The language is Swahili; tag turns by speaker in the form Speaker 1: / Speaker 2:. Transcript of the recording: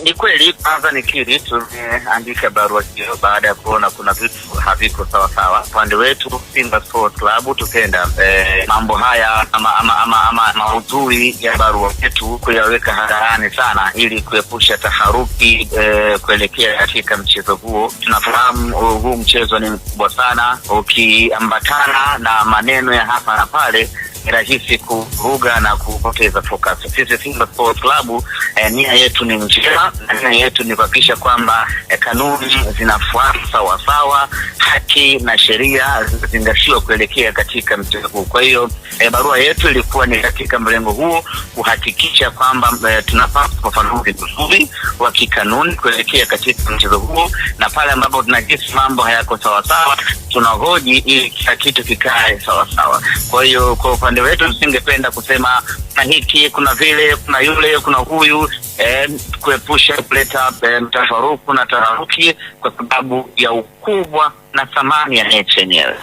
Speaker 1: Ni kweli, kwanza nikiri, tumeandika barua hiyo baada ya kuona kuna vitu haviko sawa sawa. Upande wetu Simba Sports Club tupenda mambo haya ama maudhui ya barua yetu kuyaweka hadharani sana, ili kuepusha taharuki kuelekea katika mchezo huo. Tunafahamu huu mchezo ni mkubwa sana, ukiambatana na maneno ya hapa na pale ni rahisi kuvuga na kupoteza focus. Sisi Simba Sports Club nia yetu ni njema, na nia yetu ni kuhakikisha kwamba kanuni zinafuatwa sawa sawa, haki na sheria zingatiwa kuelekea katika mchezo huu. Kwa hiyo barua yetu ilikuwa ni katika mlengo huo, kuhakikisha kwamba tunapata ufafanuzi mzuri wa kikanuni kuelekea katika mchezo huo, na pale ambapo tunahisi mambo hayako sawa sawa tunahoji ili kila kitu kikae sawa sawa. Kwa hiyo kwa upande wetu tusingependa kusema na hiki kuna vile kuna yule kuna huyu, kuepusha kuleta mtafaruku na taharuki, kwa sababu ya ukubwa na thamani ya mechi yenyewe.